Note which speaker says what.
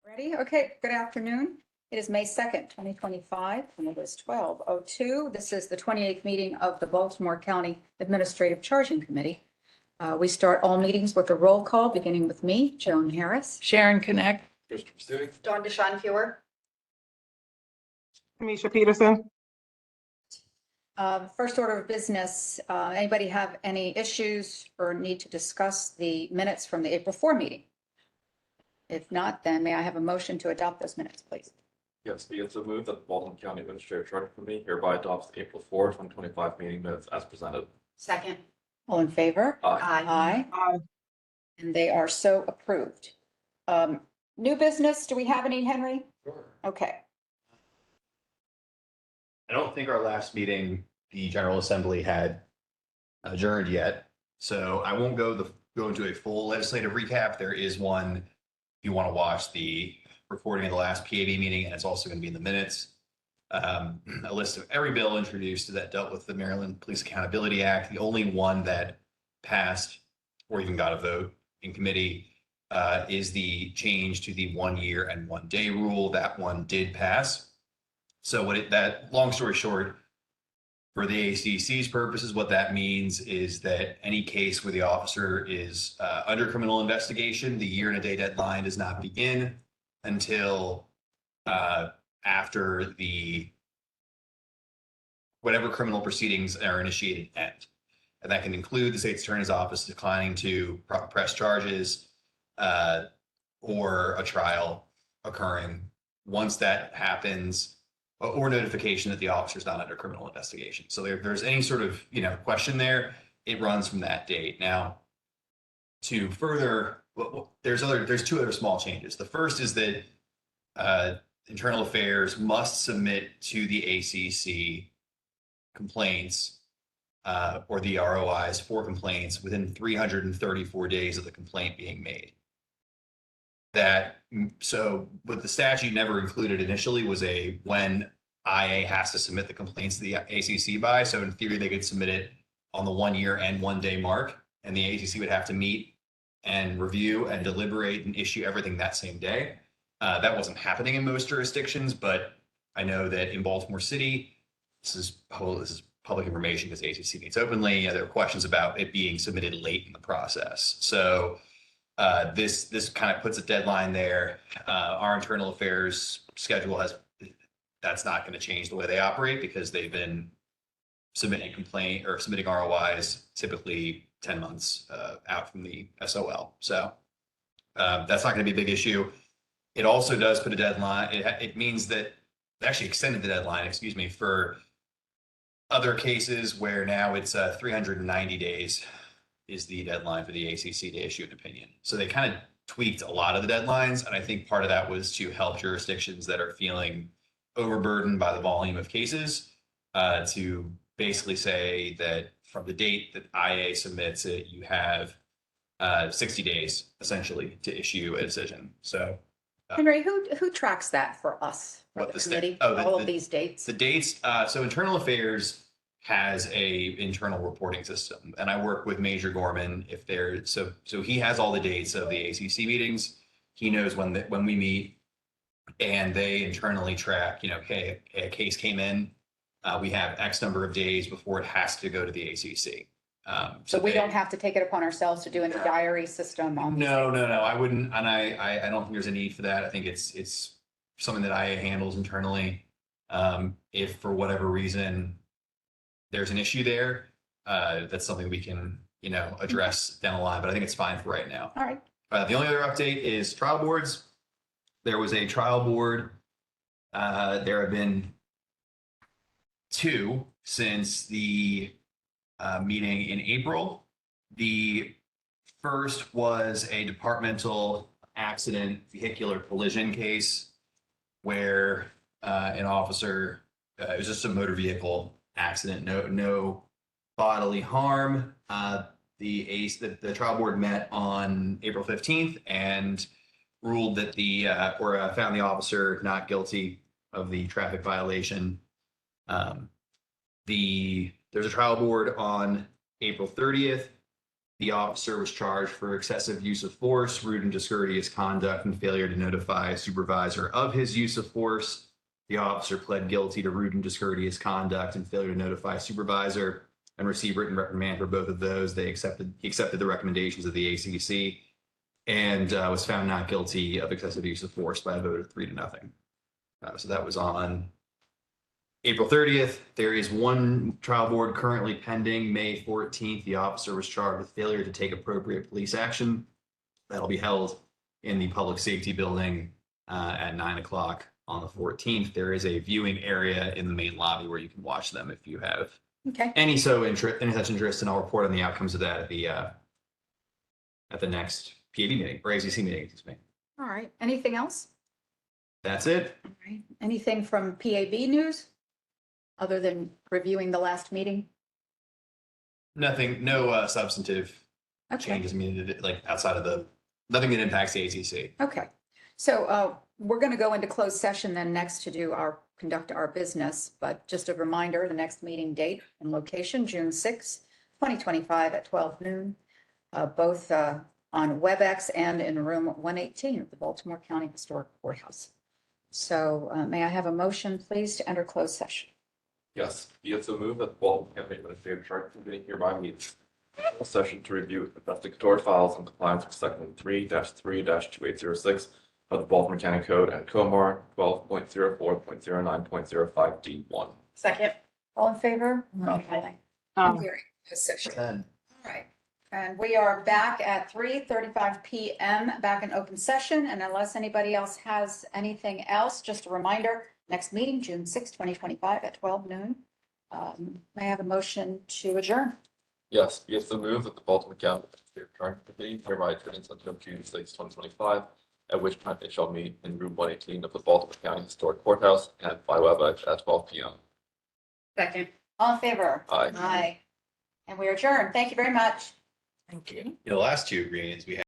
Speaker 1: Ready? Okay, good afternoon. It is May 2nd, 2025, and it is 12:02. This is the 28th meeting of the Baltimore County Administrative Charging Committee. We start all meetings with a roll call, beginning with me, Joan Harris.
Speaker 2: Sharon Connect.
Speaker 3: Christopher Stewart.
Speaker 1: Dawn DeShawn.
Speaker 4: Tamisha Peterson.
Speaker 1: First order of business, anybody have any issues or need to discuss the minutes from the April 4 meeting? If not, then may I have a motion to adopt those minutes, please?
Speaker 3: Yes, be it so moved that the Baltimore County Administrative Charging Committee hereby adopts the April 4, 2025 meeting minutes as presented.
Speaker 1: Second. All in favor?
Speaker 3: Aye.
Speaker 1: Aye. And they are so approved. New business, do we have any, Henry?
Speaker 5: Sure.
Speaker 1: Okay,
Speaker 5: I don't think our last meeting, the General Assembly had adjourned yet, so I won't go into a full legislative recap. There is one, if you want to watch the recording of the last PAB meeting, and it's also going to be in the minutes. A list of every bill introduced that dealt with the Maryland Police Accountability Act. The only one that passed or even got a vote in committee is the change to the 1 year and 1 day rule. That one did pass. So long story short, for the ACC's purposes, what that means is that any case where the officer is under criminal investigation, the year and a day deadline does not begin until after whatever criminal proceedings are initiated end. And that can include the state's attorney's office declining to press charges or a trial occurring. Once that happens, or notification that the officer is not under criminal investigation. So if there's any sort of question there, it runs from that date. Now, to further, there's two other small changes. The first is that Internal Affairs must submit to the ACC complaints or the ROIs for complaints within 334 days of the complaint being made. What the statute never included initially was when IA has to submit the complaints to the ACC by. So in theory, they could submit it on the 1 year and 1 day mark, and the ACC would have to meet and review and deliberate and issue everything that same day. That wasn't happening in most jurisdictions, but I know that in Baltimore City, this is public information because the ACC meets openly. There are questions about it being submitted late in the process. So this kind of puts a deadline there. Our internal affairs schedule that's not going to change the way they operate because they've been submitting ROIs typically 10 months out from the SOL. So that's not going to be a big issue. It also does put a deadline. It means that they actually extended the deadline, for other cases where now it's 390 days is the deadline for the ACC to issue an opinion. So they kind of tweaked a lot of the deadlines. And I think part of that was to help jurisdictions that are feeling overburdened by the volume of cases to basically say that from the date that IA submits it, you have 60 days essentially to issue a decision. So
Speaker 1: Henry, who tracks that for us, for the committee, all of these dates?
Speaker 5: The dates, so Internal Affairs has a internal reporting system, and I work with Major Gorman so he has all the dates of the ACC meetings. He knows when we meet, and they internally track, okay, a case came in, we have X number of days before it has to go to the ACC.
Speaker 1: So we don't have to take it upon ourselves to do any diary system on.
Speaker 5: No, I wouldn't, and I don't think there's a need for that. I think it's something that IA handles internally. If for whatever reason there's an issue there, that's something we can, address down the line, but I think it's fine for right now.
Speaker 1: All right.
Speaker 5: The only other update is trial boards. There was a trial board. There have been 2 since the meeting in April. The first was a departmental accident vehicular collision case where an officer, it was just a motor vehicle accident, no bodily harm. The trial board met on April 15th and ruled that found the officer not guilty of the traffic violation. There's a trial board on April 30th. The officer was charged for excessive use of force, rude and discourteous conduct, and failure to notify a supervisor of his use of force. The officer pled guilty to rude and discourteous conduct and failure to notify a supervisor and received written reprimand for both of those. He accepted the recommendations of the ACC and was found not guilty of excessive use of force by a vote of 3-0. So that was on April 30th. There is one trial board currently pending. May 14th, the officer was charged with failure to take appropriate police action. That'll be held in the public safety building at 9 o'clock on the 14th. There is a viewing area in the main lobby where you can watch them if you have
Speaker 1: Okay,
Speaker 5: any such interest, and I'll report on the outcomes of that at the next PAB meeting or ACC meeting. Excuse me.
Speaker 1: all right. Anything else?
Speaker 5: That's it.
Speaker 1: All right. Anything from PAB news? Other than reviewing the last meeting?
Speaker 5: Nothing. No substantive
Speaker 1: Okay,
Speaker 5: changes. I mean, like outside of nothing that impacts the ACC.
Speaker 1: okay. So we're going to go into closed session then next to conduct our business. But just a reminder, the next meeting date and location, June 6, 2025 at 12 noon, both on WebEx and in room 118 of the Baltimore County Historic Courthouse. So may I have a motion, please, to enter closed session?
Speaker 3: Yes, be it so moved that the Baltimore County Administrative Charge Committee hereby meets a session to review investigatory files in compliance with section 3-3-2806 of the Baltimore County Code and COMAR 12.04.09.05 D1.
Speaker 1: Second. All in favor?
Speaker 2: Aye.
Speaker 1: I'm hearing closed session.
Speaker 5: 10.
Speaker 1: All right. And we are back at 3:35 PM, back in open session. And unless anybody else has anything else, just a reminder, next meeting, June 6, 2025 at 12 noon. May I have a motion to adjourn?
Speaker 3: Yes, be it so moved that the Baltimore County Administrative Charge Committee hereby adjourns until June 6, 2025, at which time they shall meet in room 118 of the Baltimore County Historic Courthouse and by WebEx at 12 PM.
Speaker 1: Second. All in favor?
Speaker 3: Aye.
Speaker 1: Aye. And we are adjourned. Thank you very much.
Speaker 2: Thank you.
Speaker 5: The last two agreements we had.